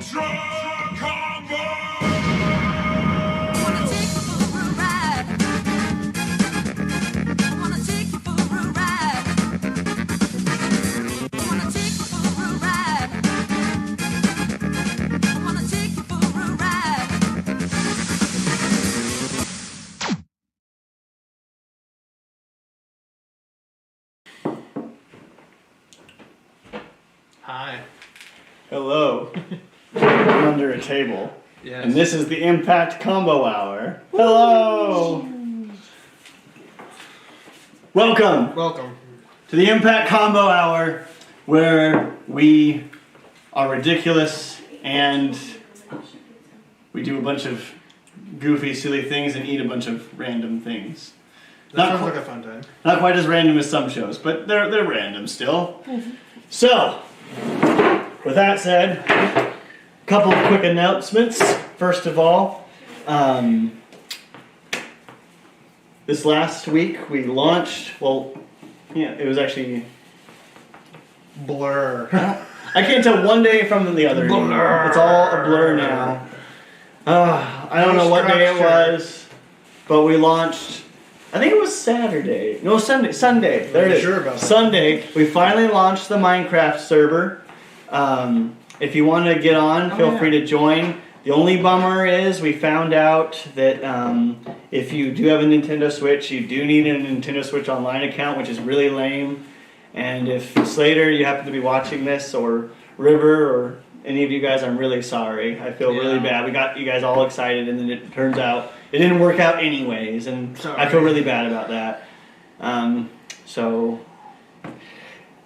Ultra Combo! Wanna take you for a ride. Wanna take you for a ride. Wanna take you for a ride. Wanna take you for a ride. Hi. Hello. I'm under a table. Yes. And this is the Impact Combo Hour. Hello. Welcome Welcome. to the Impact Combo Hour, where we are ridiculous and we do a bunch of goofy, silly things and eat a bunch of random things. That Not sounds qu- like a fun time. Not quite as random as some shows, but they're random still. So, with that said, a couple of quick announcements. First of all, this last week we launched, it was actually, Blur. I can't tell one day from the other anymore. Blur. It's all a blur now. I don't know what day it was, but we launched, I think it was Saturday. No, Sunday. There it is. Sure about that. Sunday. We finally launched the Minecraft server. If you want to get on, feel free to join. The only bummer is we found out that if you do have a Nintendo Switch, you do need a Nintendo Switch Online account, which is really lame. And if Slater, you happen to be watching this, or River, or any of you guys, I'm really sorry. I feel really Yeah. bad. We got you guys all excited, and then it turns out it didn't work out anyways, and Sorry. I feel really bad about that. So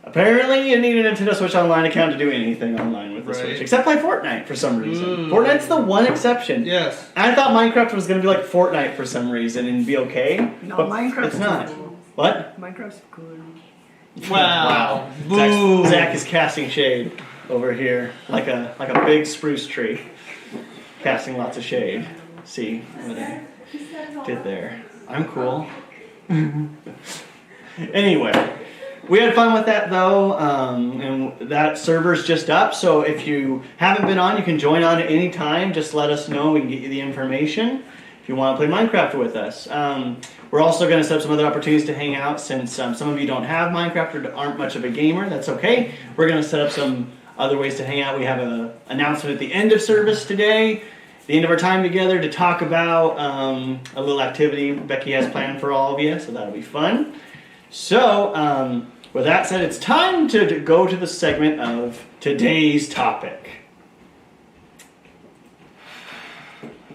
apparently, you need a Nintendo Switch Online account to do anything online with the Right. Switch, except play Fortnite for some reason. Fortnite's the one exception. Yes. I thought Minecraft was going to be like Fortnite for some reason and be okay, No, but Minecraft's it's not. cool. What? Minecraft's good. Wow. Zach is casting shade over here, like a big spruce tree, casting lots of shade. See what I did there? I'm cool. Anyway, we had fun with that though, and that server's just up. So if you haven't been on, you can join on at any time. Just let us know. We can get you the information if you want to play Minecraft with us. We're also going to set up some other opportunities to hang out since some of you don't have Minecraft or aren't much of a gamer. That's okay. We're going to set up some other ways to hang out. We have an announcement at the end of service today, the end of our time together, to talk about a little activity Becky has planned for all of you, so that'll be fun. So, with that said, it's time to go to the segment of today's topic.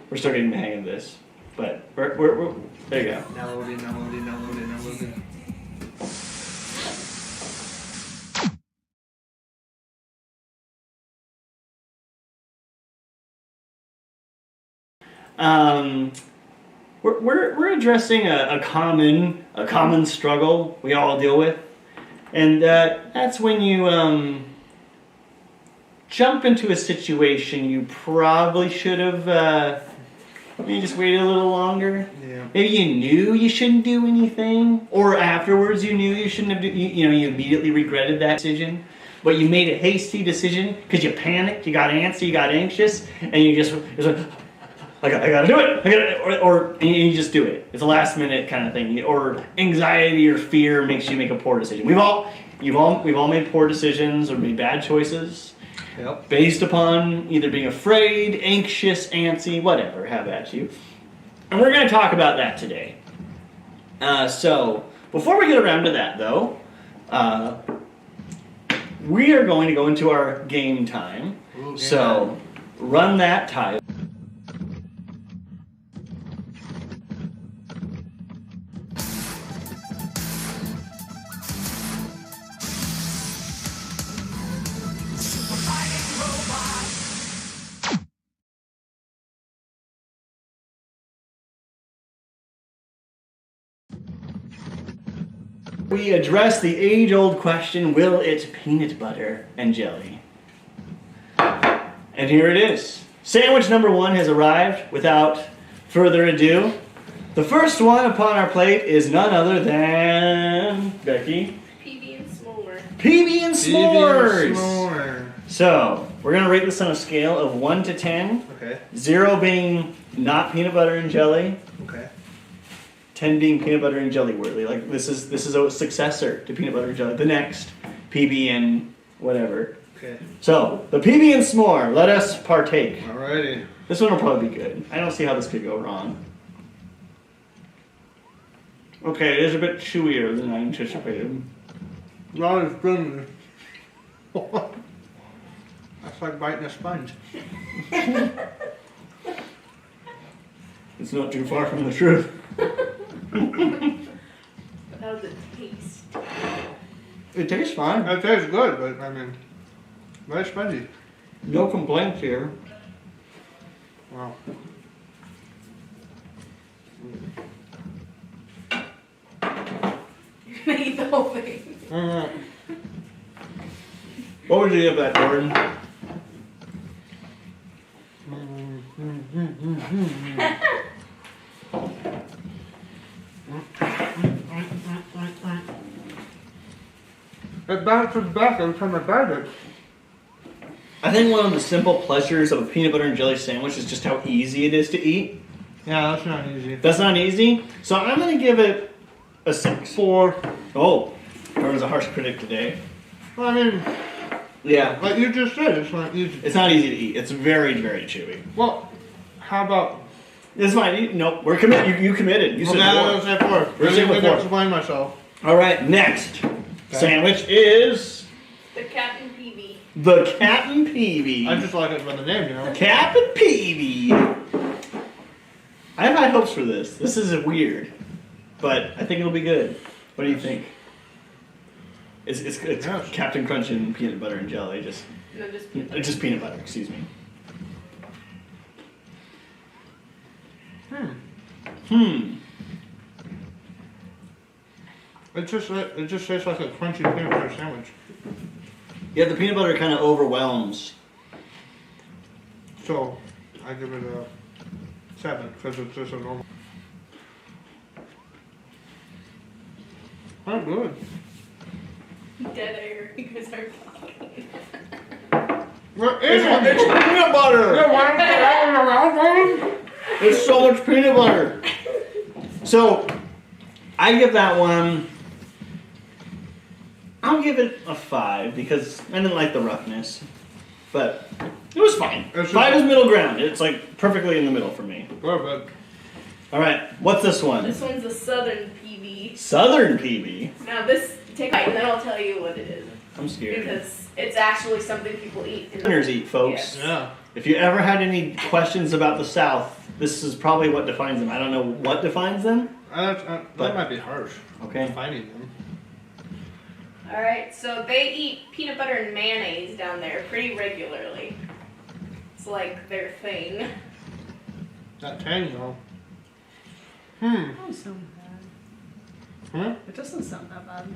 We're still getting the hang of this, but we're there you go. Now loading. We're addressing a common struggle we all deal with, and that's when you jump into a situation you probably should have maybe just waited a little longer. Yeah. Maybe you knew you shouldn't do anything, or afterwards you knew you shouldn't have. You immediately regretted that decision, but you made a hasty decision because you panicked, you got antsy, you got anxious, and you just like, I gotta do it. Or you just do it. It's a last minute kind of thing. Or anxiety or fear makes you make a poor decision. We've all made poor decisions or made bad choices. Yep. Based upon either being afraid, anxious, antsy, whatever, have at you. And we're going to talk about that today. So, before we get around to that, though, we are going to go into our game time. Ooh, game So, run that title. We address the age-old question, will it peanut butter and jelly? And here it is. Sandwich number 1 has arrived. Without further ado, the first one upon our plate is none other than Becky. PB and s'more. PB and s'mores. S'more. So, we're gonna rate this on a scale of 1 to 10. Okay. 0 being not peanut butter and jelly. Okay. 10 being peanut butter and jelly worthy. Like this is a successor to peanut butter and jelly. The next PB and whatever. Okay. So the PB and s'more. Let us partake. Alrighty. This one will probably be good. I don't see how this could go wrong. Okay, it is a bit chewier than I anticipated. Not as good. That's like biting a sponge. It's not too far from the truth. How does it taste? It tastes fine. It tastes good, but I mean, very spongy. No complaints here. Wow. You're gonna eat the whole thing. What would you give that, Jordan? It bounces back every time I bite it. I think one of the simple pleasures of a peanut butter and jelly sandwich is just how easy it is to eat. Yeah, that's not easy. That's not easy, so I'm gonna give it a 6. 4. Oh, Jordan's a harsh critic today. Well, I mean, Yeah, like you just said, it's not easy. it's not easy to eat. It's very, very chewy. Well, how about? It's fine. Nope, we're committed. You committed. You said Okay, four. I'll say 4. We're I saying didn't 4. explain myself. All right, next sandwich is The Captain PB. the Captain Peavy. I just like it by the name, you know. Captain Peavy. I have high hopes for this. This is weird, but I think it'll be good. What do you think? It's Yes. Captain Crunch and peanut butter and jelly. No, just peanut butter. Just peanut butter. Excuse me. It just tastes like a crunchy peanut butter sandwich. Yeah, the peanut butter kind of overwhelms. So, I give it a 7 because it's just a normal. Not good. Dead air because I'm talking. What is it? It's peanut butter. There's so much peanut butter. So, I give that one. I'll give it a 5 because I didn't like the roughness, but it was fine. It's 5 just- is middle ground. It's like perfectly in the middle for me. Good, All right, what's this one? This one's a Southern PB. Southern PB. Now this, take a bite and then I'll tell you what it is. I'm scared. Because it's actually something people eat. Southerners eat, folks. Yes. yeah. If you ever had any questions about the South, this is probably what defines them. I don't know what defines them. That But- might be harsh. Okay. Finding them. Alright, so they eat peanut butter and mayonnaise down there pretty regularly. It's like their thing. That tang though. It doesn't sound bad. Huh? It doesn't sound that bad.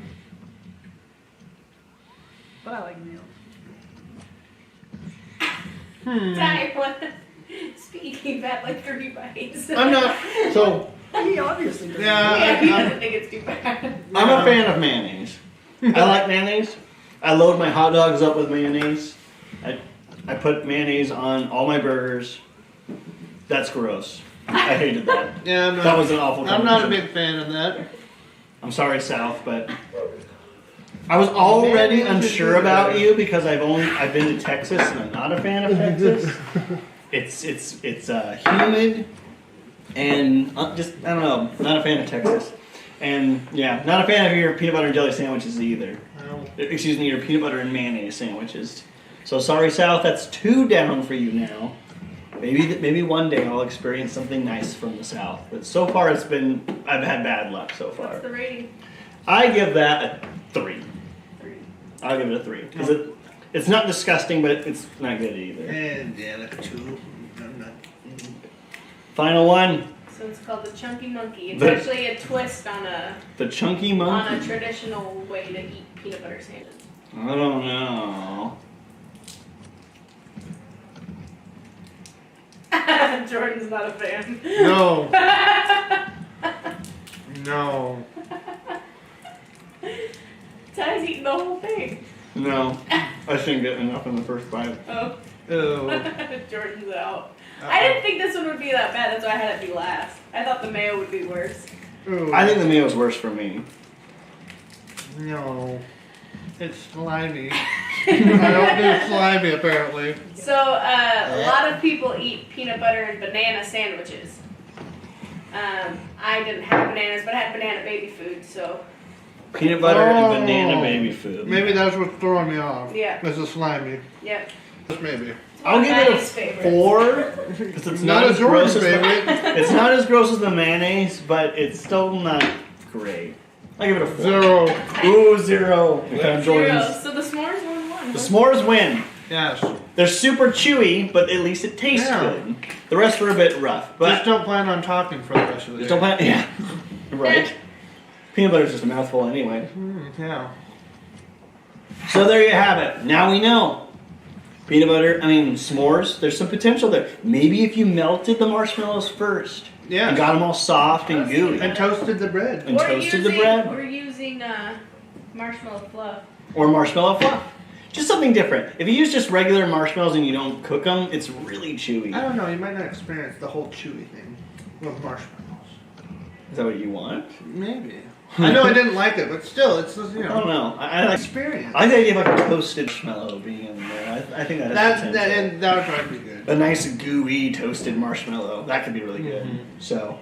But I like meal. Ty, what? Speaking bad like 3 bites. I'm not. So, He obviously doesn't. Yeah, he Yeah. doesn't think it's too bad. I'm a fan of mayonnaise. I like mayonnaise. I load my hot dogs up with mayonnaise. I put mayonnaise on all my burgers. That's gross. I hated that. Yeah, I'm not. That was an awful I'm not a combination. big fan of that. I'm sorry, South, but I was already Mayonnaise is unsure good. about you because I've been to Texas and I'm not a fan of Texas. It's humid and just I don't know, not a fan of Texas. And yeah, not a fan of your peanut butter and jelly sandwiches either. Well, Excuse me, your peanut butter and mayonnaise sandwiches. So sorry, South, that's 2 down for you now. Maybe one day I'll experience something nice from the South. But so far I've had bad luck so far. What's the rating? I give that a 3. 3. I'll give it a 3 because it's not disgusting, but it's not good either. and yeah, like a 2. I'm not. Final one, So it's called the Chunky Monkey. It's The- actually a twist on the Chunky a Monkey. traditional way to eat peanut butter sandwiches. I don't know. Jordan's not a fan. No. No. Ty's eating the whole thing. No. I just didn't get enough in the first bite. Oh, Ew. Jordan's out. I didn't think this one would be that bad. That's why I had it be last. I thought the mayo would be worse. Ew. I think the mayo's worse for me. No. It's slimy. I don't do slimy, apparently. So, a lot of people eat peanut butter and banana sandwiches. I didn't have bananas, but I had banana baby food, so Peanut butter Oh. and banana baby food. Maybe that's what's throwing me off. Yeah. It's a slimy. yep. Just maybe. I'll give it a Maddie's favorite. 4 because it's not as gross as the, it's not as gross as the mayonnaise, but it's still not great. I'll give it a 4. 0. Ooh, 0. Okay, Zero. Jordan's. So the s'mores won one. The s'mores win. Yes. They're super chewy, but at least it tastes Yeah. good. The rest were a bit rough, Just but don't plan on talking for the rest of the just day. don't plan. Yeah, right. Peanut butter's just a mouthful anyway. Yeah. So there you have it. Now we know. Peanut butter, s'mores, there's some potential there. Maybe if you melted the marshmallows first Yeah. and got them all soft and gooey And toasted the bread. and toasted the bread We're using marshmallow fluff. or marshmallow fluff. Just something different. If you use just regular marshmallows and you don't cook them, it's really chewy. I don't know, you might not experience the whole chewy thing with marshmallows. Is that what you want? Maybe. I know I didn't like it, but still, it's just, I don't know. I like experience. I like the idea of like a toasted marshmallow being in there. I think that has potential. And that would probably be good. A nice gooey toasted marshmallow. That could be really good. Mhm. So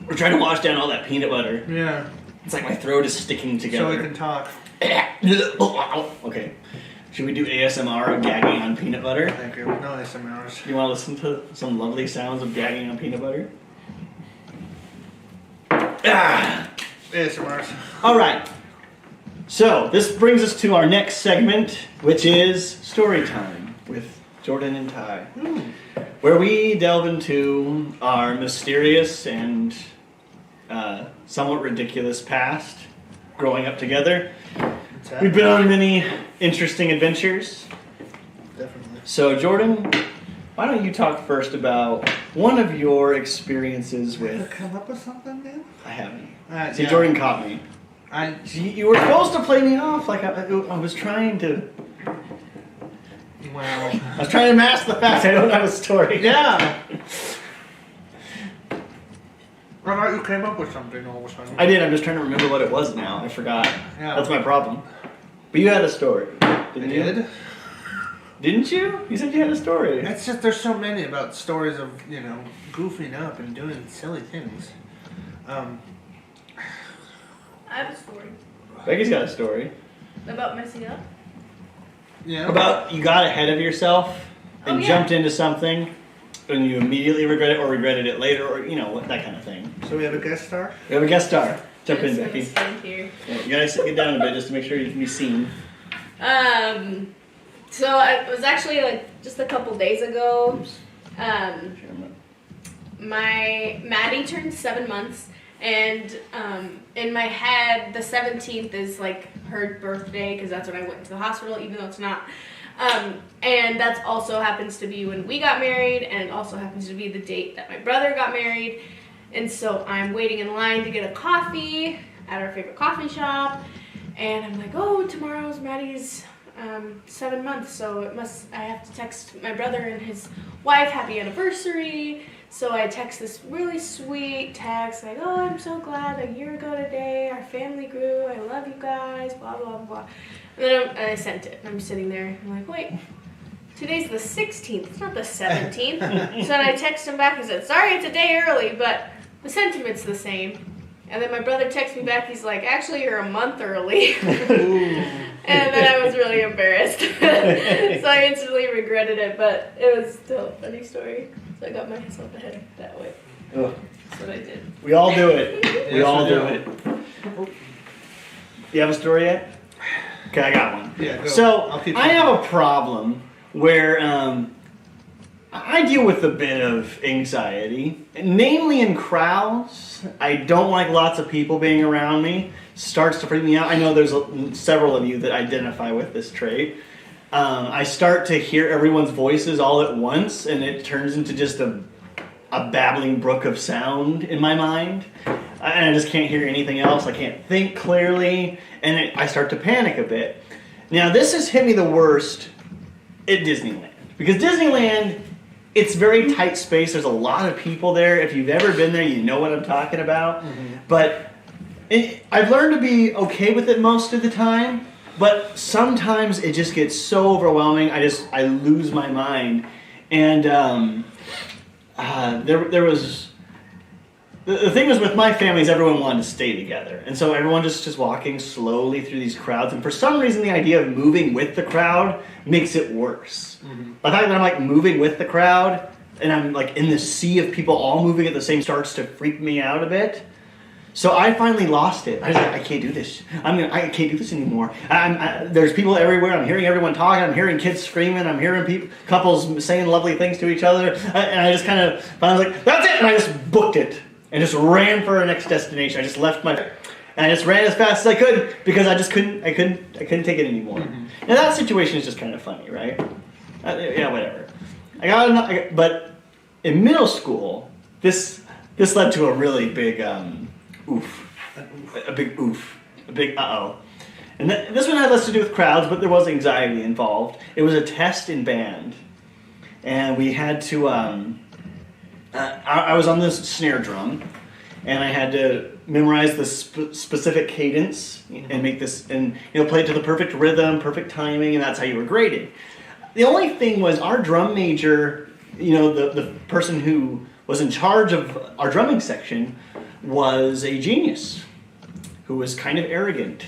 we're trying to wash down all that peanut butter. Yeah. It's like my throat is sticking So we together. can talk. Okay. Should we do ASMR of gagging on peanut butter? Thank you. No ASMRs. You want to listen to some lovely sounds of gagging on peanut butter? Ah! ASMRs. All right. So this brings us to our next segment, which is story time with Jordan and Ty, where we delve into our mysterious and somewhat ridiculous past growing up together. We've been on many interesting adventures. Definitely. So Jordan, why don't you talk first about one of your experiences Did you with... come up with something, man? I haven't. See, Yeah. Jordan caught me. I. You were supposed to play me off like I was trying to... Wow. I was trying to mask the fact I don't have a story. Yeah. I thought you came up with something all of a sudden. I did. I'm just trying to remember what it was now. I forgot. Yeah. That's my problem. But you had a story. Didn't you? did. Didn't you? You said you had a story. It's just there's so many about stories of goofing up and doing silly things. I have a story Becky's got a story. about messing up. Yeah. About you got ahead of yourself and Oh, yeah. jumped into something and you immediately regret it or regretted it later or, that kind of thing. So we have a guest star. We have a guest star. Jump in, Just gonna Becky. stand here. Yeah, you gotta get down a bit just to make sure you can be seen. So it was actually like just a couple days ago. My Maddie turned 7 months, and in my head, the 17th is like her birthday because that's when I went to the hospital, even though it's not. And that's also happens to be when we got married, and it also happens to be the date that my brother got married. And so I'm waiting in line to get a coffee at our favorite coffee shop, and I'm like, oh, tomorrow's Maddie's 7 months, so I have to text my brother and his wife happy anniversary. So I text this really sweet text like, oh, I'm so glad a year ago today our family grew, I love you guys, blah blah blah. And then I sent it. I'm sitting there, I'm like, wait, today's the 16th, it's not the 17th. So then I text him back and said, sorry, it's a day early, but the sentiment's the same. And then my brother texts me back, he's like, actually you're a month early. And then I was really embarrassed. So I instantly regretted it, but it was still a funny story. So I got myself ahead that way. Ugh. That's what I did. We all do it. We Yes, all we do do. it. You have a story yet? Okay, I got one. Yeah. Go. So I'll keep I have a problem where I deal with a bit of anxiety, namely in crowds. I don't like lots of people being around me. Starts to freak me out. I know there's several of you that identify with this trait. I start to hear everyone's voices all at once, and it turns into just a babbling brook of sound in my mind. And I just can't hear anything else. I can't think clearly, and I start to panic a bit. Now this has hit me the worst at Disneyland. Because Disneyland, it's very tight space. There's a lot of people there. If you've ever been there, you know what I'm talking about. But I've learned to be okay with it most of the time. But sometimes it just gets so overwhelming. I lose my mind. And there was... The thing was with my family is everyone wanted to stay together. And so everyone just walking slowly through these crowds. And for some reason, the idea of moving with the crowd makes it worse. The fact that I'm like moving with the crowd and I'm like in this sea of people all moving at the same starts to freak me out a bit. So I finally lost it. I was like, I can't do this. I can't do this anymore. There's people everywhere. I'm hearing everyone talking. I'm hearing kids screaming. I'm hearing couples saying lovely things to each other. And I just kind of finally was like, that's it. And I just booked it. And just ran for our next destination. I just left and I just ran as fast as I could because I couldn't take it anymore. Now that situation is just kind of funny, right? Yeah, whatever. But in middle school, this led to a really big oof, a big oof, a big uh-oh. And this one had less to do with crowds, but there was anxiety involved. It was a test in band, and we had to. I was on this snare drum, and I had to memorize the specific cadence and make this, and play it to the perfect rhythm, perfect timing, and that's how you were graded. The only thing was our drum major, the person who was in charge of our drumming section was a genius who was kind of arrogant,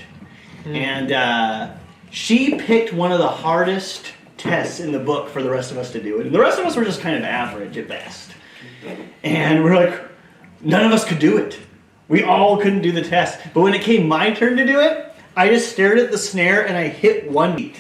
and she picked one of the hardest tests in the book for the rest of us to do it, and the rest of us were just kind of average at best. And we're like, none of us could do it. We all couldn't do the test. But when it came my turn to do it, I just stared at the snare and I hit one beat.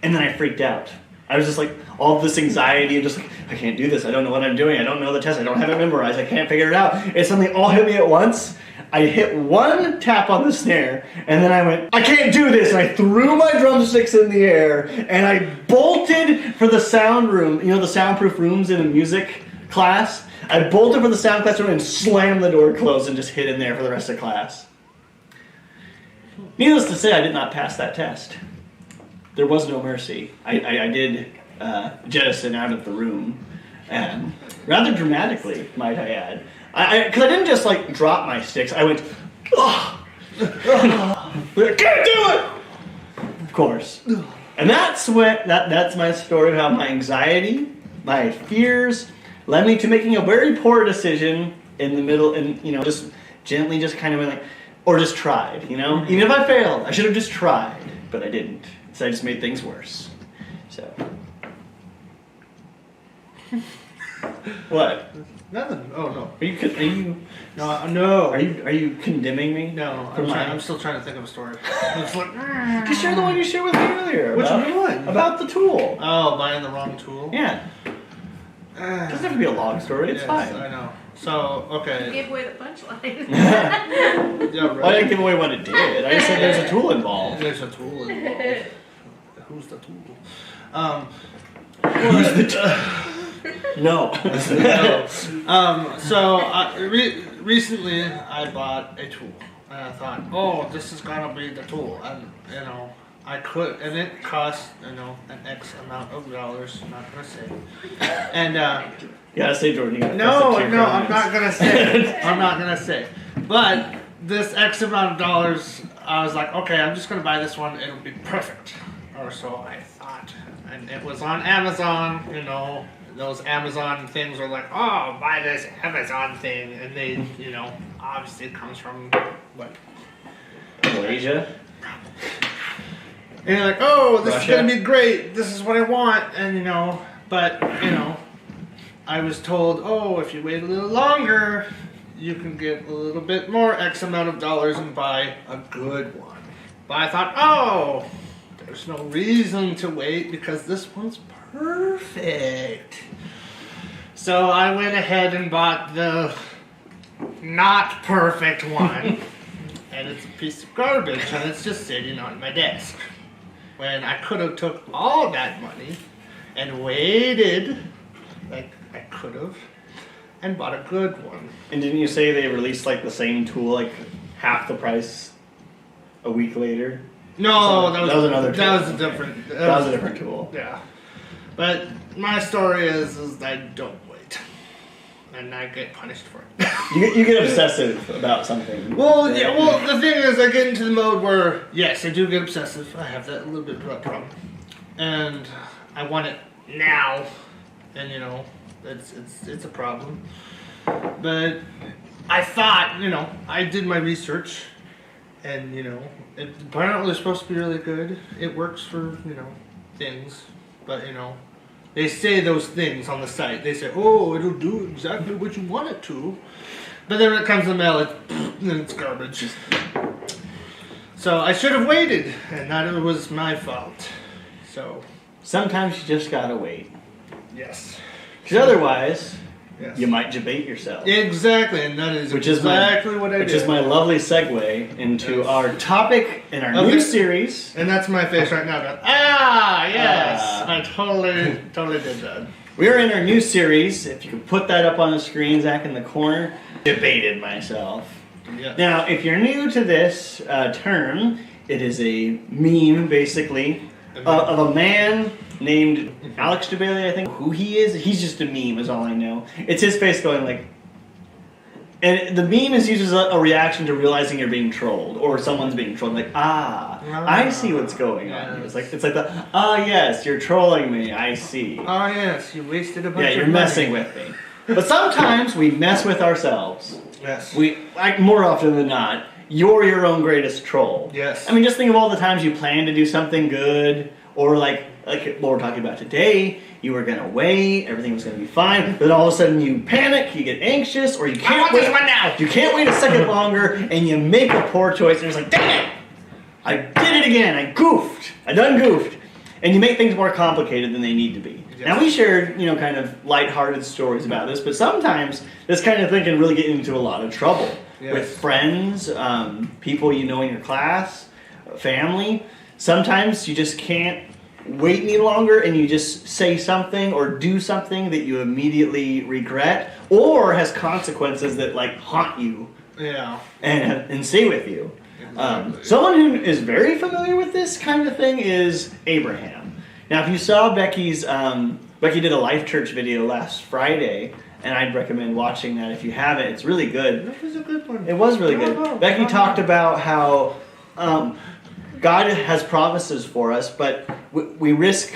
And then I freaked out. I was just like, all this anxiety and just like, I can't do this. I don't know what I'm doing. I don't know the test. I don't have it memorized. I can't figure it out. And suddenly all hit me at once. I hit one tap on the snare, and then I went, I can't do this, and I threw my drumsticks in the air, and I bolted for the sound room, the soundproof rooms in a music class. I bolted for the sound classroom and slammed the door closed and just hid in there for the rest of class. Needless to say, I did not pass that test. There was no mercy. I did jettison out of the room, and rather dramatically, might I add. Because I didn't just drop my sticks. I went, oh, I can't do it. Of course, and that's my story of how my anxiety, my fears, led me to making a very poor decision in the middle, and just gently, just kind of went or just tried. Even if I failed, I should have just tried, but I didn't. So I just made things worse. So. What? Nothing. Oh no. Are you? No. Are you condemning me? No. I'm still trying to think of a story. It's like, just share the one you shared with me earlier. Which one? About the tool. Oh, buying the wrong tool. Yeah. It doesn't have to be a long story. It's yes, fine. I know. So okay. You gave away the punchline. Yeah, right. Well, I didn't give away what it did. I just said there's a tool involved. There's a tool involved. Who's the tool? Who's the tool? No. No. So recently I bought a tool, and I thought, oh, this is gonna be the tool, and I could, and it cost an X amount of dollars. I'm not gonna say, and You gotta say, Jordan. You gotta no, I'm not gonna say. I'm not gonna say, but this X amount of dollars, I was like, okay, I'm just gonna buy this one. It'll be perfect, or so I thought, and it was on Amazon. Those Amazon things are like, oh, buy this Amazon thing, and they, obviously it comes from what? Malaysia. And you're like, oh, this Russia? is gonna be great. This is what I want, and but I was told, oh, if you wait a little longer, you can get a little bit more X amount of dollars and buy a good one. But I thought, oh, there's no reason to wait because this one's perfect. So I went ahead and bought the not perfect one. And it's a piece of garbage and it's just sitting on my desk. When I could have took all that money and waited, like I could have, and bought a good one. And didn't you say they released the same tool half the price a week later? No, that was another tool. That was a different. That was a different tool. Yeah, but my story is I don't wait, and I get punished for it. You get obsessive about something. Well, yeah. Well, the thing is, I get into the mode where yes, I do get obsessive. I have that little bit of a problem, and I want it now, and it's a problem. But I thought, I did my research, and it apparently is supposed to be really good. It works for things, but they say those things on the site. They say, oh, it'll do exactly what you want it to. But then when it comes to the mail, it's garbage. So I should have waited, and that was my fault. So Sometimes you just gotta wait. yes, Because otherwise, yes, you might debate yourself. exactly, and that is Which is exactly what I did. Which is my lovely segue into Yes. our topic in our Okay. new series. And that's my face right now. Going, yes, Ah. I totally did that. We're in our new series. If you could put that up on the screen, Zach, in the corner. Debated myself. Yeah. Now, if you're new to this term, it is a meme, basically, of a man named Alex DeBailey, I think. Who he is, he's just a meme, is all I know. It's his face going like... And the meme is used as a reaction to realizing you're being trolled, or someone's being trolled. Like, I see what's going on. Yes. It's like the, yes, you're trolling me, I see. Oh yes, you wasted a bunch Yeah, of you're money. messing with me. But sometimes we mess with ourselves. Yes. More often than not, you're your own greatest troll. Yes. I mean, just think of all the times you plan to do something good, or like what we're talking about today, you were gonna wait, everything was gonna be fine, then all of a sudden you panic, you get anxious, or you can't want wait. this one now. You can't wait a second longer, and you make a poor choice, and you're just like, dang it! I did it again, I goofed. I done goofed. And you make things more complicated than they need to be. Yes. Now we shared, kind of lighthearted stories about this, but sometimes this kind of thing can really get into a lot of trouble Yes. with friends, people in your class, family. Sometimes you just can't wait any longer, and you just say something or do something that you immediately regret, or has consequences that haunt you Yeah. and stay with you. Exactly. Someone who is very familiar with this kind of thing is Abraham. Now, if you saw Becky's, Becky did a Life Church video last Friday, and I'd recommend watching that if you haven't. It's really good. That was a good one. It was really good. Oh, Becky talked about how God has promises for us, but we risk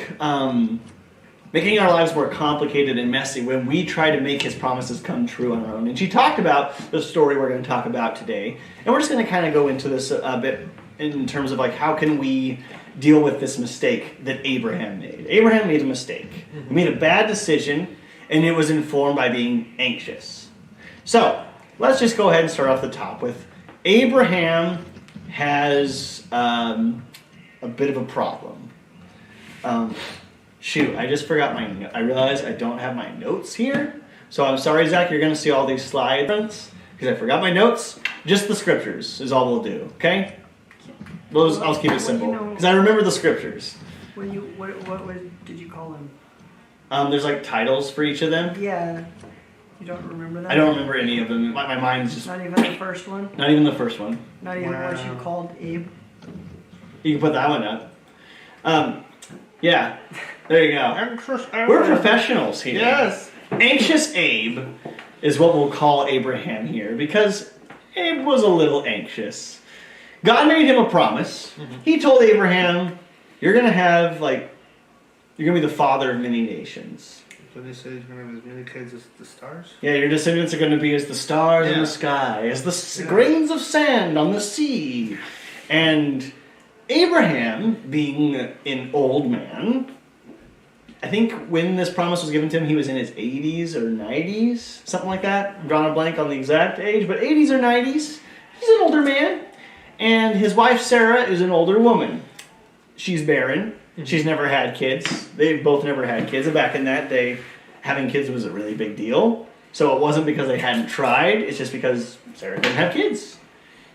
making our lives more complicated and messy when we try to make his promises come true on our own. And she talked about the story we're going to talk about today. And we're just going to kind of go into this a bit in terms of how can we deal with this mistake that Abraham made. Abraham made a mistake. He made a bad decision, and it was informed by being anxious. So, let's just go ahead and start off the top with Abraham has a bit of a problem. Shoot, I just forgot I realized I don't have my notes here. So I'm sorry, Zach, you're going to see all these slides because I forgot my notes. Just the scriptures is all we'll do, okay? I'll keep it simple because I remember the scriptures. What did you call him? There's titles for each of them. Yeah. You don't remember that? I don't remember any of them. My mind's just Not even the first one? not even the first one. Not even what you called Abe? You can put that one up. Yeah, there you go. Anxious Abe. We're professionals here. Yes. Anxious Abe is what we'll call Abraham here because Abe was a little anxious. God made him a promise. He told Abraham, you're going to have, you're going to be the father of many nations. So they say he's going to have as many kids as the stars? Yeah, your descendants are going to be as the stars in Yeah. the sky, as the grains of sand on the sea. And Abraham, being an old man, I think when this promise was given to him, he was in his 80s or 90s, something like that. I'm drawing a blank on the exact age, but 80s or 90s. He's an older man. And his wife, Sarah, is an older woman. She's barren. She's never had kids. They've both never had kids. And back in that day, having kids was a really big deal. So it wasn't because they hadn't tried. It's just because Sarah didn't have kids.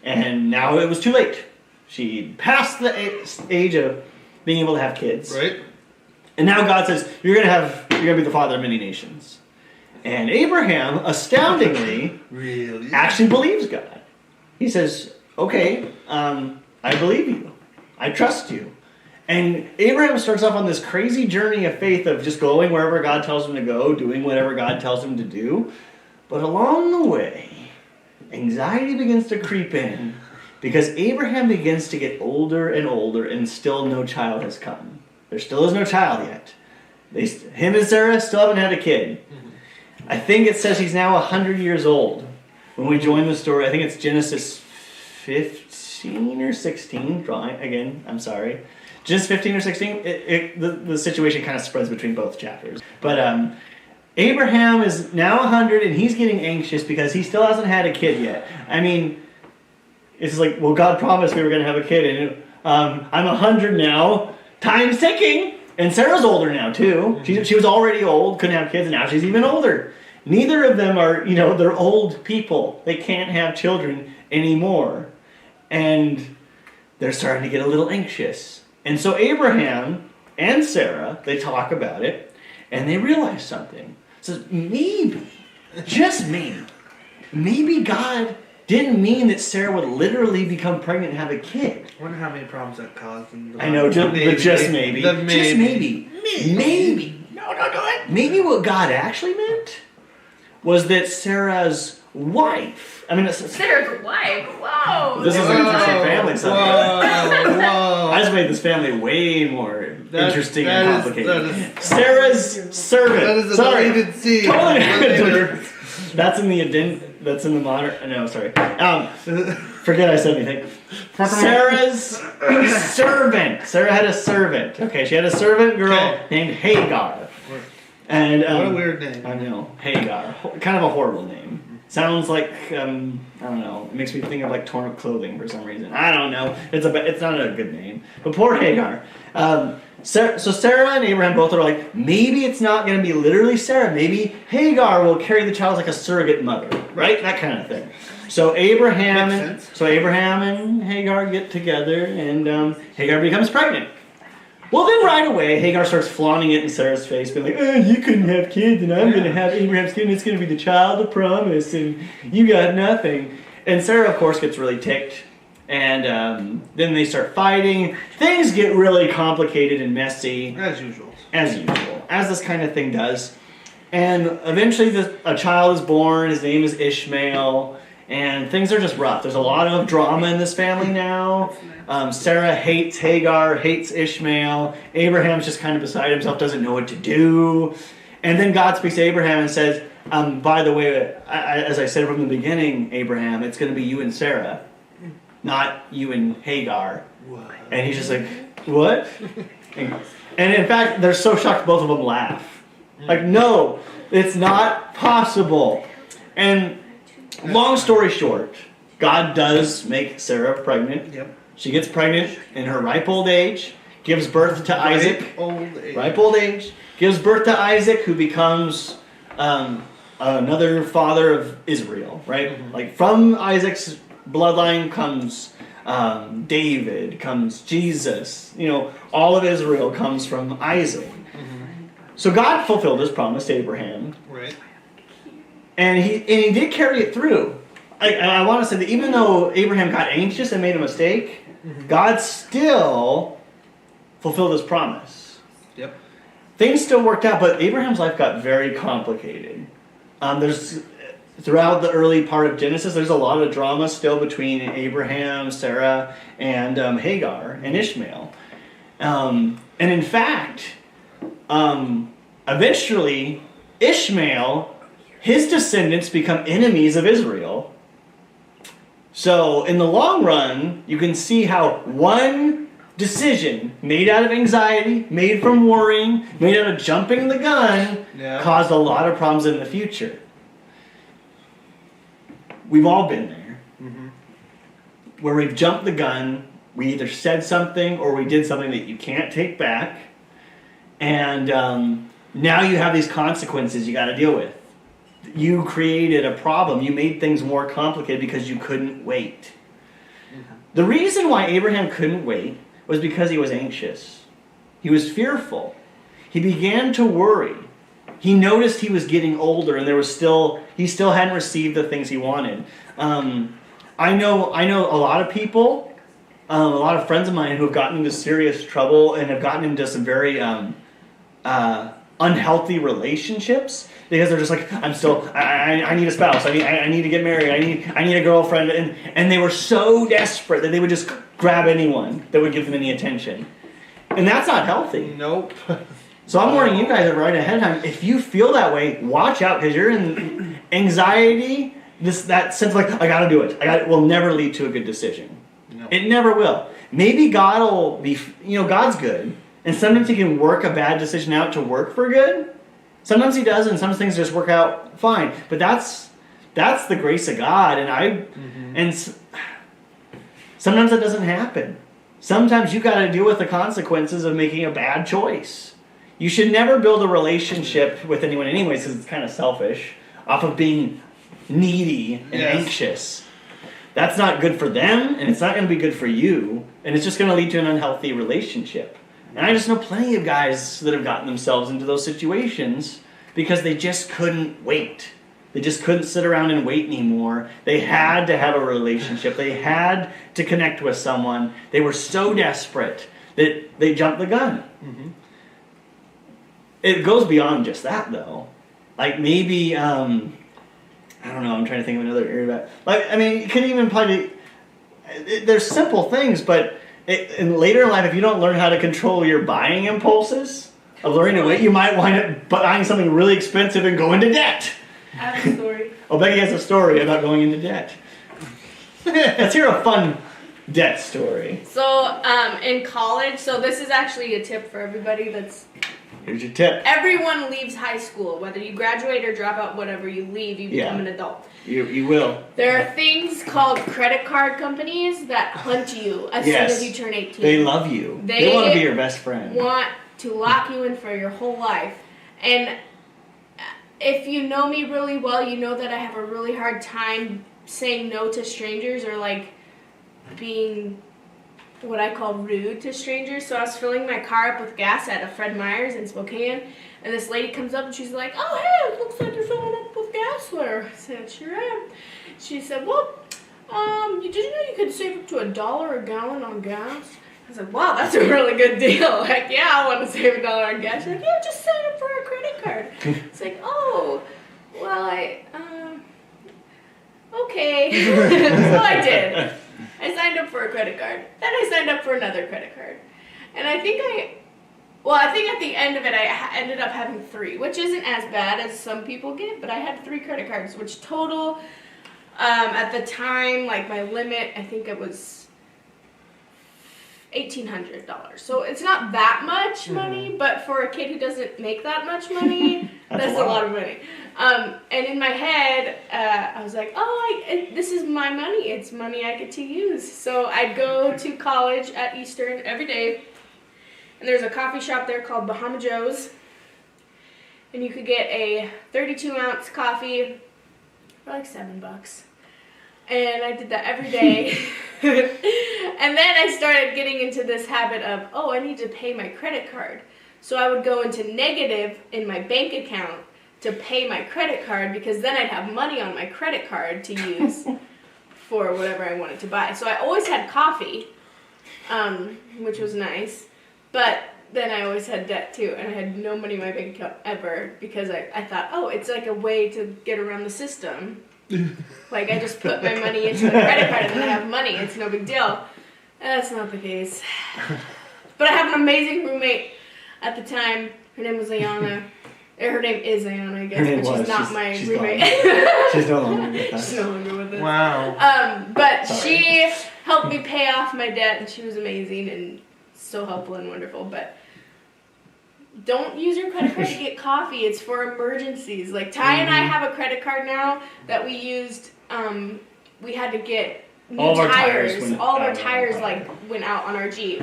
And now it was too late. She passed the age of being able to have kids. Right? And now God says, you're gonna be the father of many nations. And Abraham, astoundingly, Really? actually believes God. He says, okay, I believe you. I trust you. And Abraham starts off on this crazy journey of faith of just going wherever God tells him to go, doing whatever God tells him to do. But along the way, anxiety begins to creep in because Abraham begins to get older and older and still no child has come. There still is no child yet. Him and Sarah still haven't had a kid. I think it says he's now 100 years old. When we join the story, I think it's Genesis 15 or 16. Drawing again, I'm sorry. Just 15 or 16. The situation kind of spreads between both chapters. But Abraham is now 100 and he's getting anxious because he still hasn't had a kid yet. I mean, it's like, well, God promised we were going to have a kid, and I'm 100 now. Time's ticking. And Sarah's older now, too. She was already old, couldn't have kids, and now she's even older. Neither of them are, they're old people. They can't have children anymore. And they're starting to get a little anxious. And so Abraham and Sarah, they talk about it, and they realize something. It says, maybe, just maybe God didn't mean that Sarah would literally become pregnant and have a kid. I wonder how many problems that caused. I know, just maybe. Just maybe. Maybe. No, go ahead. Maybe what God actually meant was that Sarah's wife. Sarah's wife. Whoa. This is an interesting family subject. Whoa. I just made this family way more interesting and complicated. That is Sarah's servant. That is a deleted scene. Totally. That's in the That's in the modern. No, sorry. Forget I said anything. Sarah's servant. Sarah had a servant. Okay, she had a servant girl named Hagar. And what a weird name. I know, Hagar. Kind of a horrible name. Sounds like I don't know. It makes me think of like torn up clothing for some reason. I don't know. It's not a good name. But poor Hagar. So Sarah and Abraham both are like, maybe it's not going to be literally Sarah. Maybe Hagar will carry the child like a surrogate mother, right? That kind of thing. So Abraham and Hagar get together, and Hagar becomes pregnant. Well, then right away, Hagar starts flaunting it in Sarah's face, being like, you couldn't have kids, and I'm going to have Abraham's kid, and it's going to be the child of promise, and you got nothing. And Sarah, of course, gets really ticked. And then they start fighting. Things get really complicated and messy. As usual. As this kind of thing does. And eventually a child is born. His name is Ishmael. And things are just rough. There's a lot of drama in this family now. Sarah hates Hagar, hates Ishmael. Abraham's just kind of beside himself, doesn't know what to do. And then God speaks to Abraham and says, by the way, as I said from the beginning, Abraham, it's going to be you and Sarah. Not you and Hagar. What? And he's just like, what? And in fact, they're so shocked both of them laugh. Like, no, it's not possible. And long story short, God does make Sarah pregnant. Yep. She gets pregnant in her ripe old age, gives birth to Isaac. Ripe old age. Gives birth to Isaac, who becomes another father of Israel, right? Mm-hmm. Like from Isaac's bloodline comes David, comes Jesus. All of Israel comes from Isaac. Mm-hmm. So God fulfilled his promise to Abraham. Right. And he did carry it through. I want to say that even though Abraham got anxious and made a mistake, God still fulfilled his promise. Yep. Things still worked out, but Abraham's life got very complicated. Throughout the early part of Genesis, there's a lot of drama still between Abraham, Sarah, and Hagar and Ishmael. And in fact, eventually, Ishmael, his descendants become enemies of Israel. So in the long run, you can see how one decision made out of anxiety, made from worrying, made out of jumping the gun, caused a lot of problems in the future. We've all been there. Mm-hmm. Where we've jumped the gun, we either said something or we did something that you can't take back. And now you have these consequences you got to deal with. You created a problem. You made things more complicated because you couldn't wait. Mm-hmm. The reason why Abraham couldn't wait was because he was anxious. He was fearful. He began to worry. He noticed he was getting older, and he still hadn't received the things he wanted. I know a lot of people a lot of friends of mine who have gotten into serious trouble and have gotten into some very unhealthy relationships because they're just like, I need a spouse, I need to get married, I need a girlfriend, and they were so desperate that they would just grab anyone that would give them any attention, and that's not healthy. Nope. So I'm warning you guys right ahead of time. If you feel that way, watch out, because you're in anxiety. That sense of like, I gotta do it. Will never lead to a good decision. No. It never will. Maybe God will be, God's good, and sometimes He can work a bad decision out to work for good. Sometimes He does, and some things just work out fine. But that's the grace of God, and sometimes that doesn't happen. Sometimes you got to deal with the consequences of making a bad choice. You should never build a relationship with anyone, anyways, because it's kind of selfish, off of being needy and anxious. That's not good for them, and it's not going to be good for you, and it's just going to lead to an unhealthy relationship. And I just know plenty of guys that have gotten themselves into those situations because they just couldn't wait. They just couldn't sit around and wait anymore. They had to have a relationship. They had to connect with someone. They were so desperate that they jumped the gun. Mm-hmm. It goes beyond just that, though. Like maybe, I don't know, I'm trying to think of another area. It could even probably, there's simple things, but later in life, if you don't learn how to control your buying impulses of learning to wait, you might wind up buying something really expensive and go into debt. I have a story. Oh, Becky has a story about going into debt. Let's hear a fun debt story. So, in college, so this is actually a tip for everybody Here's your tip. everyone leaves high school. Whether you graduate or drop out, whatever you leave, you become an adult. You will. There are things called credit card companies that hunt you as soon as you turn 18. They love you. They want to be your best friend. Want to lock you in for your whole life. And if you know me really well, you know that I have a really hard time saying no to strangers or being what I call rude to strangers. So I was filling my car up with gas at a Fred Meyer's in Spokane, and this lady comes up and she's like, "Oh, hey, it looks like you're filling up with gas there." I said, "Sure am." She said, "Well, did you know you could save up to $1 a gallon on gas?" I was like, "Wow, that's a really good deal." Like, yeah, I want to save $1 on gas. She's like, "Yeah, just sign up for a credit card." It's like, "Oh, well, okay." So I did. I signed up for a credit card. Then I signed up for another credit card. And I think at the end of it, I ended up having 3, which isn't as bad as some people get, but I had 3 credit cards, which total, at the time, my limit, I think it was $1,800. So it's not that much money, but for a kid who doesn't make that much money, that's a lot of money. And in my head, I was like, this is my money. It's money I get to use. So I'd go to college at Eastern every day, and there's a coffee shop there called Bahama Joe's, and you could get a 32-ounce coffee for $7. And I did that every day. And then I started getting into this habit of, I need to pay my credit card. So I would go into negative in my bank account to pay my credit card, because then I'd have money on my credit card to use for whatever I wanted to buy. So I always had coffee, which was nice. But then I always had debt too, and I had no money in my bank account ever, because I thought, it's like a way to get around the system. I just put my money into the credit card and then I have money. It's no big deal. That's not the case. But I have an amazing roommate at the time. Her name was Ayana. Her name is Ayana, I guess, but she's not my roommate. She's no longer with us. She's no longer with us. Wow. But she helped me pay off my debt, and she was amazing and so helpful and wonderful. But don't use your credit card to get coffee. It's for emergencies. Ty and I have a credit card now that we used. We had to get new tires. All of our tires went out on our Jeep.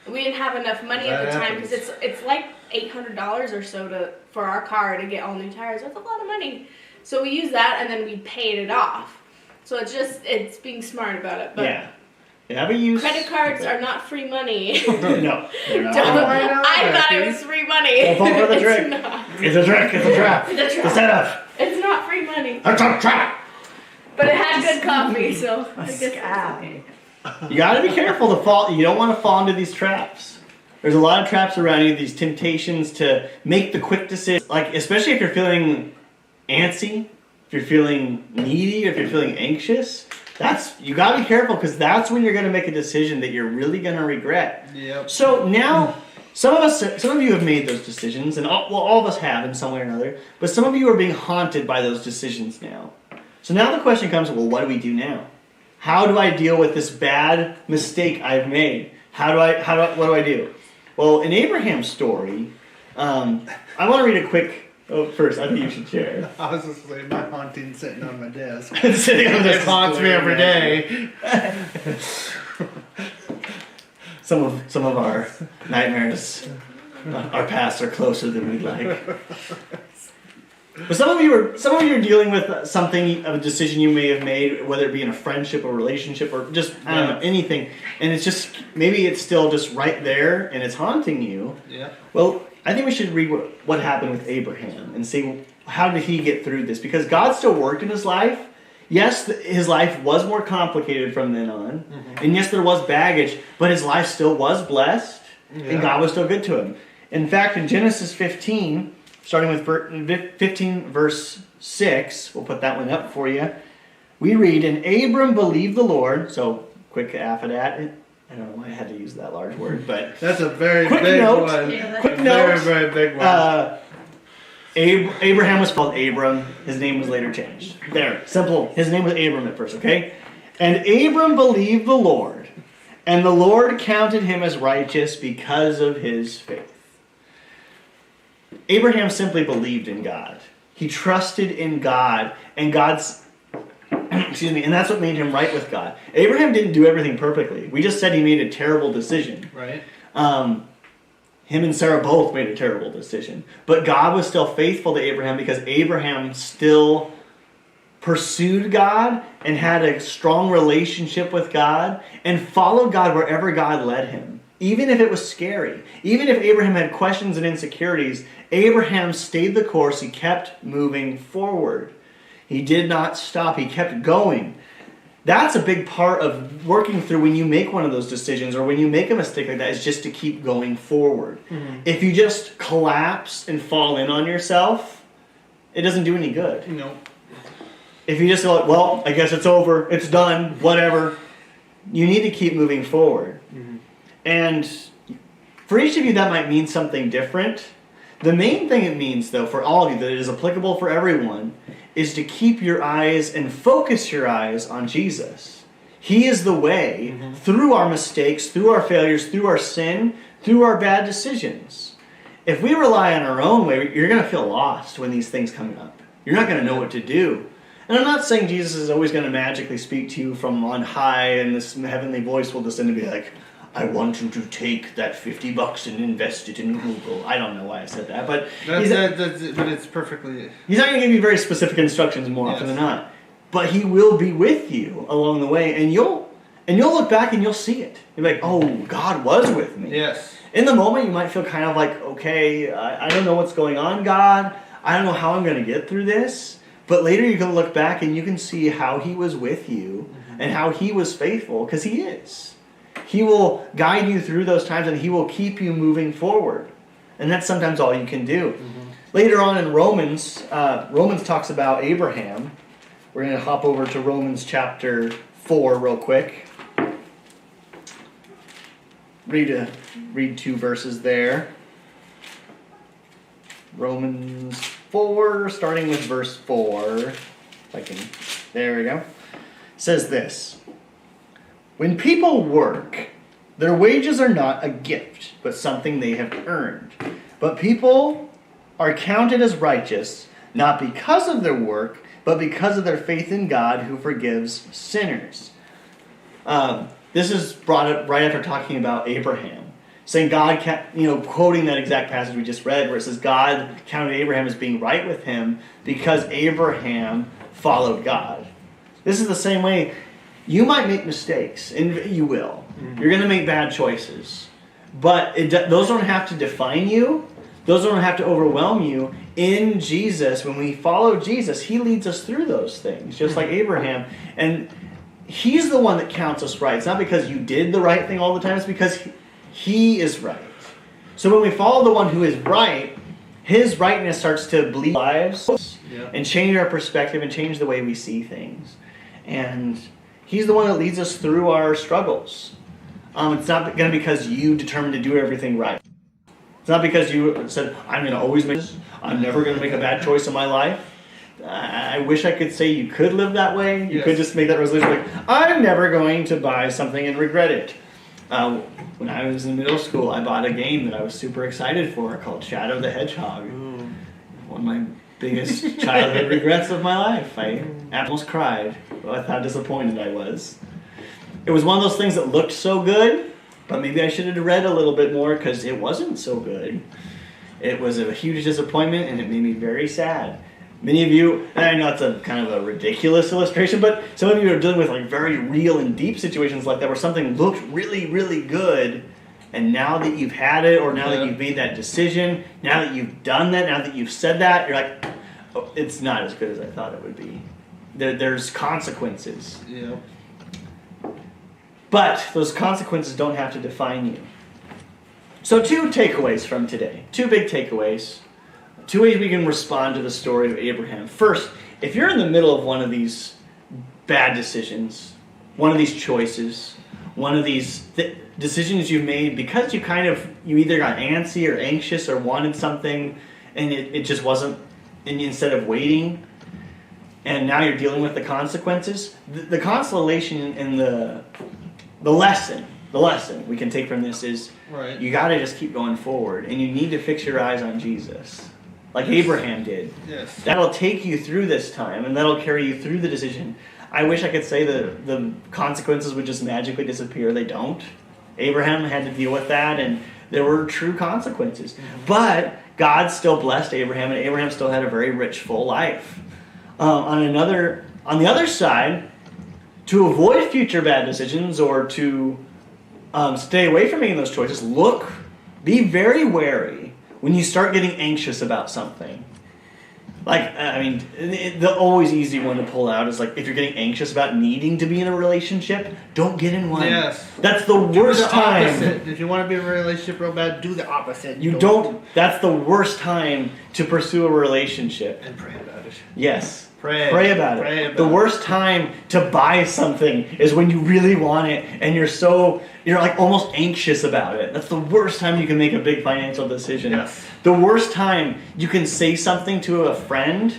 We didn't have enough money at the time, because it's $800 or so for our car to get all new tires. That's a lot of money. So we used that, and then we paid it off. So it's being smart about it. But credit cards are not free money. No, they're not. I thought it was free money. Don't fall for the trick. It's a trick. It's a trap. It's a trap. It's a setup. It's not free money. It's a trap. But it had good coffee, so I guess Scam. You got to be careful to fall. You don't want to fall into these traps. There's a lot of traps around you, these temptations to make the quick decision. Like, especially if you're feeling antsy, if you're feeling needy, if you're feeling anxious, you got to be careful, because that's when you're going to make a decision that you're really going to regret. Yep. So now, some of you have made those decisions, and all of us have in some way or another, but some of you are being haunted by those decisions now. So now the question comes, well, what do we do now? How do I deal with this bad mistake I've made? What do I do? Well, in Abraham's story, I want to read a quick. Oh, first, I think you should share. I was just saying, my haunting's sitting on my desk. Sitting on It this haunts me every day. Some of our nightmares, our pasts are closer than we'd like. But some of you are dealing with something of a decision you may have made, whether it be in a friendship or relationship or just I don't know, anything, and it's just maybe it's still just right there and it's haunting you. Yeah. Well, I think we should read what happened with Abraham and see how did he get through this, because God still worked in his life. Yes, his life was more complicated from then on, and yes, there was baggage, but his life still was blessed, and God was still good to him. In fact, in Genesis 15. Starting with 15 verse 6, we'll put that one up for you. We read, and Abram believed the Lord. So, quick after that. I don't know why I had to use that large word, but That's a very quick big note. one. Yeah, Quick Very, note. very big one. Abraham was called Abram. His name was later changed. There, simple. His name was Abram at first, okay? And Abram believed the Lord, and the Lord counted him as righteous because of his faith. Abraham simply believed in God. He trusted in God, and God's, and that's what made him right with God. Abraham didn't do everything perfectly. We just said he made a terrible decision. Right. Him and Sarah both made a terrible decision. But God was still faithful to Abraham because Abraham still pursued God and had a strong relationship with God and followed God wherever God led him. Even if it was scary, even if Abraham had questions and insecurities, Abraham stayed the course. He kept moving forward. He did not stop. He kept going. That's a big part of working through when you make one of those decisions or when you make a mistake like that, is just to keep going forward. If you just collapse and fall in on yourself, it doesn't do any good. No. If you just go, well, I guess it's over, it's done, whatever, you need to keep moving forward. And for each of you, that might mean something different. The main thing it means, though, for all of you, that it is applicable for everyone, is to keep your eyes and focus your eyes on Jesus. He is the way through our mistakes, through our failures, through our sin, through our bad decisions. If we rely on our own way, you're going to feel lost when these things come up. You're not going to know what to do. And I'm not saying Jesus is always going to magically speak to you from on high and this heavenly voice will descend and be like, I want you to take that $50 and invest it in Google. I don't know why I said that, but But it's perfectly. he's not going to give you very specific instructions more often than not. But he will be with you along the way, and you'll look back and you'll see it. You'll be like, oh, God was with me. Yes. In the moment, you might feel kind of like, okay, I don't know what's going on, God. I don't know how I'm going to get through this. But later you can look back and you can see how he was with you and how he was faithful, because he is. He will guide you through those times and he will keep you moving forward. And that's sometimes all you can do. Later on in Romans, Romans talks about Abraham. We're going to hop over to Romans chapter 4 real quick. Read 2 verses there. Romans 4, starting with verse 4. If I can, there we go. It says this. When people work, their wages are not a gift, but something they have earned. But people are counted as righteous, not because of their work, but because of their faith in God who forgives sinners. This is brought up right after talking about Abraham. Saying God, quoting that exact passage we just read where it says God counted Abraham as being right with him because Abraham followed God. This is the same way. You might make mistakes, and you will. You're going to make bad choices. But those don't have to define you. Those don't have to overwhelm you. In Jesus, when we follow Jesus, he leads us through those things, just like Abraham. And He's the one that counts us right. It's not because you did the right thing all the time. It's because he is right. So when we follow the one who is right, his rightness starts to bleed lives and change our perspective and change the way we see things. And he's the one that leads us through our struggles. It's not going to be because you determined to do everything right. It's not because you said, I'm going to always make this. I'm never going to make a bad choice in my life. I wish I could say you could live that way. You could just make that resolution like, I'm never going to buy something and regret it. When I was in middle school, I bought a game that I was super excited for called Shadow the Hedgehog. One of my biggest childhood regrets of my life. I almost cried with how disappointed I was. It was one of those things that looked so good, but maybe I should have read a little bit more because it wasn't so good. It was a huge disappointment and it made me very sad. Many of you, and I know it's a kind of a ridiculous illustration, but some of you are dealing with like very real and deep situations like that where something looked really, really good, and now that you've had it, or now that you've made that decision, now that you've done that, now that you've said that, you're like, oh, it's not as good as I thought it would be. There's consequences. Yeah. But those consequences don't have to define you. So 2 takeaways from today. 2 big takeaways. 2 ways we can respond to the story of Abraham. First, if you're in the middle of one of these bad decisions, one of these choices, one of these decisions you've made because you either got antsy or anxious or wanted something and it just wasn't, and instead of waiting, and now you're dealing with the consequences, the consolation and the lesson we can take from this is you got to just keep going forward, and you need to fix your eyes on Jesus. Like Abraham did. Yes. That'll take you through this time, and that'll carry you through the decision. I wish I could say that the consequences would just magically disappear. They don't. Abraham had to deal with that, and there were true consequences. But God still blessed Abraham, and Abraham still had a very rich, full life. On the other side, to avoid future bad decisions or to stay away from making those choices, be very wary when you start getting anxious about something. The always easy one to pull out is like if you're getting anxious about needing to be in a relationship, don't get in one. Yes. That's the worst time. Opposite. If you want to be in a relationship real bad, do the opposite. That's the worst time to pursue a relationship. And pray about it. Yes. Pray about it. The worst time to buy something is when you really want it and you're like almost anxious about it. That's the worst time you can make a big financial decision. Yes. The worst time you can say something to a friend,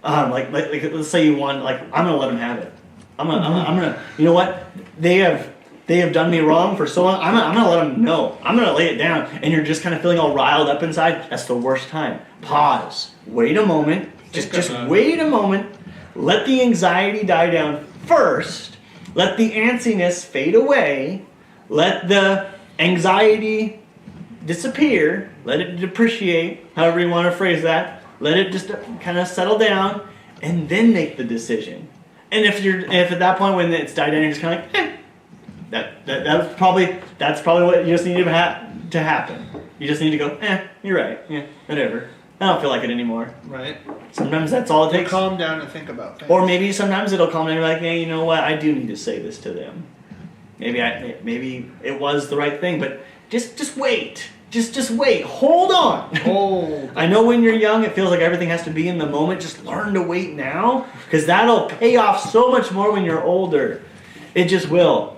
like let's say you want, like, I'm gonna let them have it. I'm gonna, you know what? They have done me wrong for so long. I'm gonna let them know. I'm gonna lay it down, and you're just kind of feeling all riled up inside. That's the worst time. Pause. Wait a moment. Just wait a moment. Let the anxiety die down first. Let the antsiness fade away. Let the anxiety disappear. Let it depreciate, however you want to phrase that. Let it just kind of settle down, and then make the decision. And if at that point when it's died down, you're just kind of like, that's probably what you just need to happen. You just need to go, you're right, yeah, whatever. I don't feel like it anymore. Right. Sometimes that's all it takes. Calm down and think about things. Or maybe sometimes it'll calm down and be like, hey, you know what? I do need to say this to them. Maybe it was the right thing, but just wait. Just wait. Hold on. Hold. I know when you're young, it feels like everything has to be in the moment. Just learn to wait now, because that'll pay off so much more when you're older. It just will.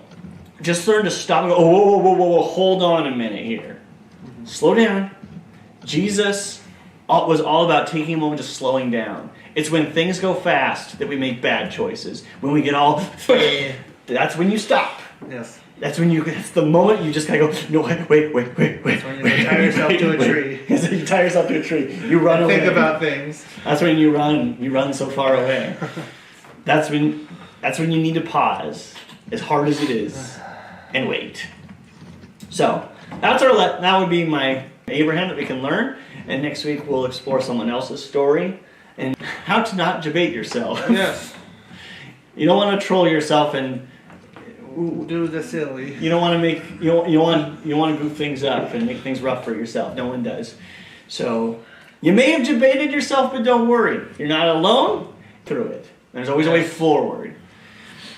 Just learn to stop and go, whoa, hold on a minute here. Mm-hmm. Slow down. Jesus was all about taking a moment, just slowing down. It's when things go fast that we make bad choices. When we get all, that's when you stop. Yes. That's the moment you just gotta go, no, wait. That's when you tie yourself to a tree. You tie yourself to a tree. You run away. Think about things. That's when you run. You run so far away. That's when you need to pause, as hard as it is, and wait. So that would be my Abraham that we can learn. And next week we'll explore someone else's story and how to not debate yourself. Yes. You don't want to troll yourself and do the silly. you don't want to make you want to goof things up and make things rough for yourself. No one does. So you may have debated yourself, but don't worry. You're not alone. Through it. There's always a way forward.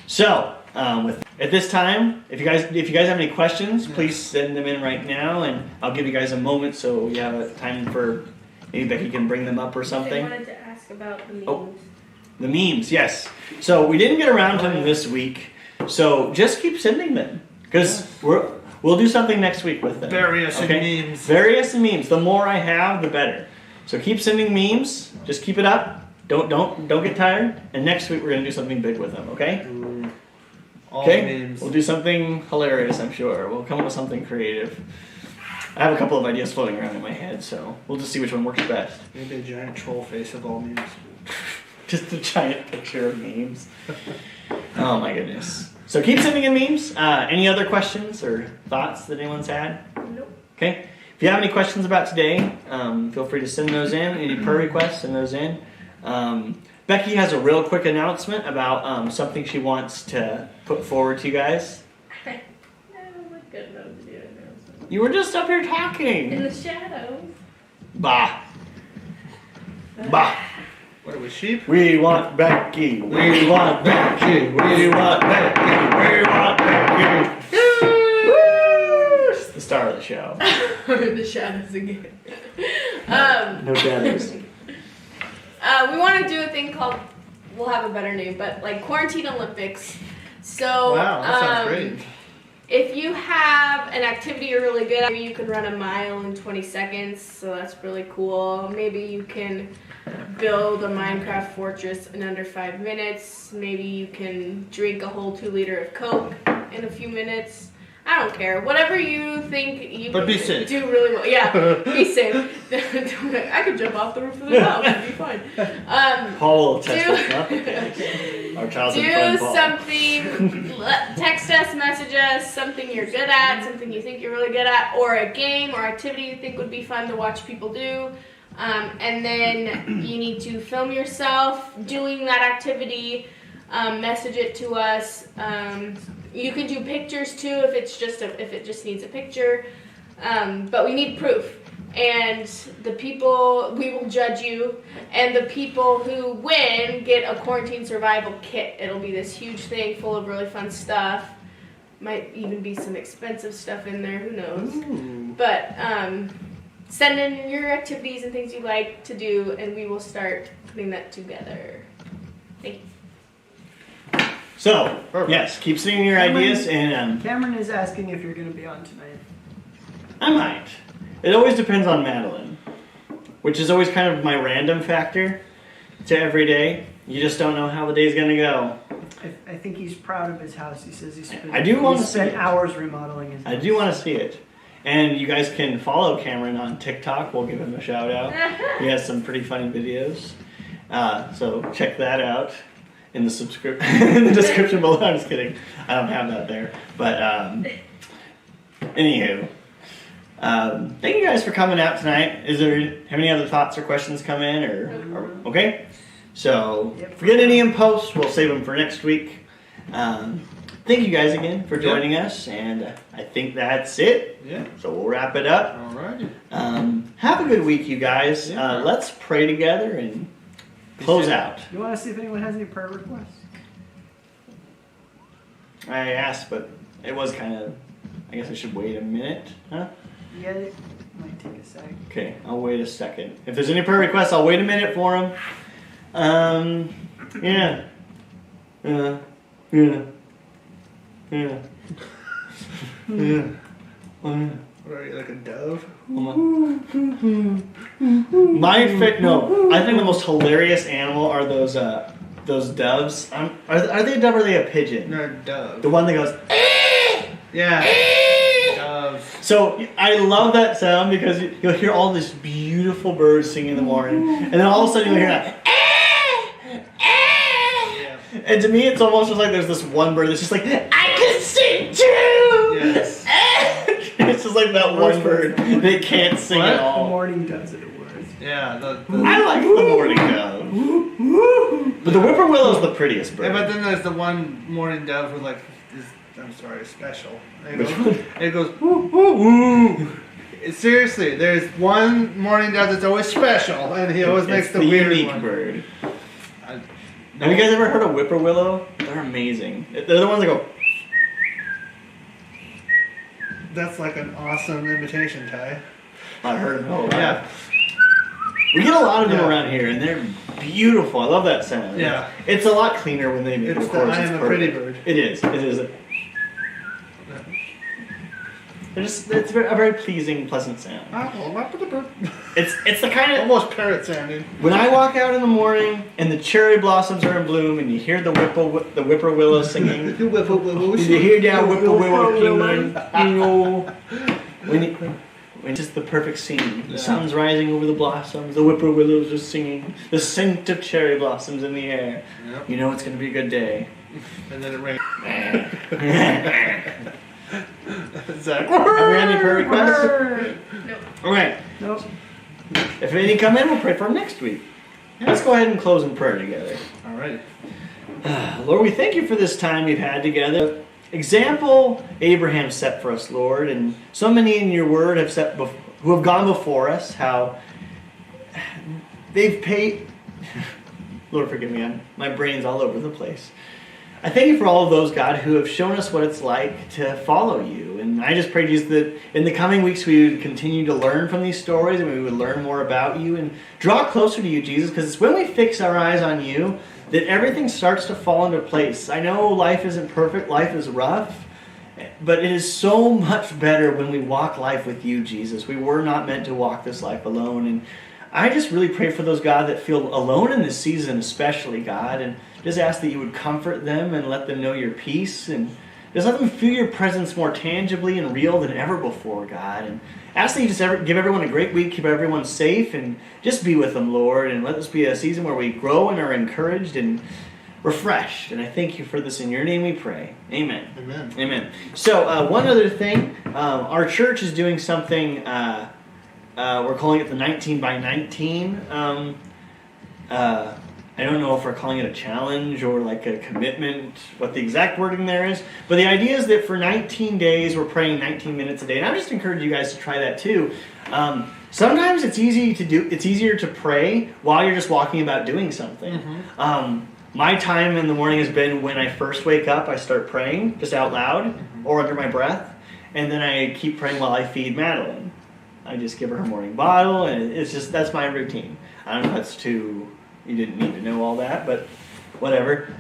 So At this time, if you guys have any questions, please send them in right now, and I'll give you guys a moment so you have a time for maybe Becky can bring them up or I something. wanted to ask about the memes. Oh. The memes, yes. So we didn't get around to them this week, so just keep sending them because we'll do something next week with them. Various and memes. Various and memes. The more I have, the better. So keep sending memes. Just keep it up. Don't get tired. And next week we're gonna do something big with them. Okay. All Okay. memes. We'll do something hilarious. I'm sure. We'll come up with something creative. I have a couple of ideas floating around in my head, so we'll just see which one works best. Maybe a giant troll face of all memes. Just a giant picture of memes. Oh my goodness. So keep sending in memes. Any other questions or thoughts that anyone's had? Nope. Okay. If you have any questions about today, feel free to send those in. Any prayer requests, send those in. Becky has a real quick announcement about something she wants to put forward to you guys. I don't look good enough to do it now. You were just up here In talking. the shadows. Bah. Bah. What are we, sheep? We want Becky. We want Becky. We want Becky. We want Becky. Woo! It's the star of the show. In the shadows again. No shadows. We want to do a thing called, we'll have a better name, but like Quarantine Olympics. So, Wow, that sounds great. if you have an activity you're really good at, maybe you can run a mile in 20 seconds, so that's really cool. Maybe you can build a Minecraft fortress in under 5 minutes. Maybe you can drink a whole 2 liter of Coke in a few minutes. I don't care. Whatever you think you But can be safe. do really well. Yeah, be safe. I could jump off the roof of the house. It'd be fine. Paul will test us up. Our childhood friend Do Paul. something, text us, message us, something you're good at, something you think you're really good at, or a game or activity you think would be fun to watch people do. And then you need to film yourself doing that activity, message it to us. You can do pictures too if it just needs a picture. But we need proof. And the people, we will judge you, and the people who win get a quarantine survival kit. It'll be this huge thing full of really fun stuff. Might even be some expensive stuff in there, who knows. Ooh. But send in your activities and things you like to do, and we will start putting that together. Thank you. So, Perfect. yes, keep sending your ideas, and Cameron is asking if you're going to be on tonight. I might. It always depends on Madeline, which is always kind of my random factor to every day. You just don't know how the day's going to go. I think he's proud of his house. He says he spent, I do want he to spent see it. hours remodeling his house. I do want to see it. And you guys can follow Cameron on TikTok. We'll give him a shout out. He has some pretty funny videos. So check that out in the in the description below. I'm just kidding. I don't have that there. But anywho, thank you guys for coming out tonight. Have any other thoughts or questions come in or okay? So Yep. forget any in post. We'll save them for next week. Thank you guys again for joining us, and I think that's it. Yeah. So we'll wrap it up. Alrighty. Have a good week, you guys. Yeah. Let's pray together and close out. You want to see if anyone has any prayer requests? I asked, but it was kind of. I guess I should wait a minute, huh? Yeah, it might take a sec. Okay, I'll wait a second. If there's any prayer requests, I'll wait a minute for them. Yeah. Yeah. Yeah. Yeah. Yeah. What are you, like a dove? No, I think the most hilarious animal are those doves. Are they a dove or are they a pigeon? No, dove. The one that goes. Yeah. Dove. So I love that sound because you'll hear all these beautiful birds singing in the morning, and then all of a sudden you'll hear that. Yeah. And to me, it's almost just like there's this one bird that's just like, I can sing too! Yes. It's just like that one bird that can't sing What? at The all. morning does it worse. Yeah. I like the morning dove. But the whippoorwill is the prettiest bird. Yeah, but then there's the one morning dove with like, I'm sorry, special. And Which it one? goes, it goes woo, woo, woo. Seriously, there's one morning dove that's always special, and he always makes It's the the weird unique one. bird. Have you guys ever heard of whippoorwillow? They're amazing. They're the ones that go. That's like an awesome imitation, Ty. I've heard them. Oh, Yeah. We get a lot of them Yeah. around here, and they're beautiful. I love that sound. Yeah. It's a lot cleaner when they make It's of the course. I It's am a perfect. pretty bird. It is. It is. It's a very pleasing, pleasant sound. It's the kind of Almost parrot sounding. when I walk out in the morning and the cherry blossoms are in bloom and you hear the whippoorwillow singing. You hear that whippoorwillow singing, you know, when it's just the perfect scene. The sun's rising over the blossoms, the whippoorwillows are singing, the scent of cherry blossoms in the air. Yep. You know it's going to be a good day. And then it rains. Zach, have we had any prayer requests? No. All right. Nope. If any come in, we'll pray for them next week. Let's go ahead and close in prayer together. All right. Lord, we thank you for this time we've had together. Example Abraham set for us, Lord, and so many in your word have who have gone before us, how they've paid. Lord, forgive me, my brain's all over the place. I thank you for all of those, God, who have shown us what it's like to follow you. And I just pray, Jesus, that in the coming weeks we would continue to learn from these stories and we would learn more about you and draw closer to you, Jesus, because it's when we fix our eyes on you that everything starts to fall into place. I know life isn't perfect, life is rough, but it is so much better when we walk life with you, Jesus. We were not meant to walk this life alone. And I just really pray for those, God, that feel alone in this season, especially, God, and just ask that you would comfort them and let them know your peace and just let them feel your presence more tangibly and real than ever before, God. And ask that you just give everyone a great week, keep everyone safe, and just be with them, Lord. And let this be a season where we grow and are encouraged and refreshed. And I thank you for this. In your name we pray. Amen. Amen. Amen. So one other thing, our church is doing something, we're calling it the 19 by 19. I don't know if we're calling it a challenge or like a commitment, what the exact wording there is. But the idea is that for 19 days, we're praying 19 minutes a day. And I just encourage you guys to try that too. Sometimes it's easier to pray while you're just walking about doing something. Mm-hmm. My time in the morning has been when I first wake up, I start praying just out loud or under my breath. And then I keep praying while I feed Madeline. I just give her her morning bottle, and that's my routine. I don't know if that's too... You didn't need to know all that, but whatever.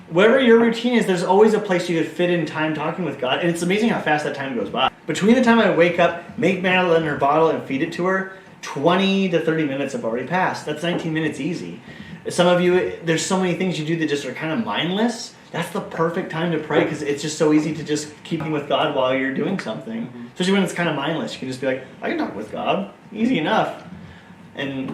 Whatever your routine is, there's always a place you could fit in time talking with God, and it's amazing how fast that time goes by. Between the time I wake up, make Madeline her bottle, and feed it to her, 20 to 30 minutes have already passed. That's 19 minutes easy. Some of you, there's so many things you do that just are kind of mindless. That's the perfect time to pray because it's just so easy to just keep with God while you're doing something. Especially when it's kind of mindless. You can just be like, I can talk with God. Easy enough. And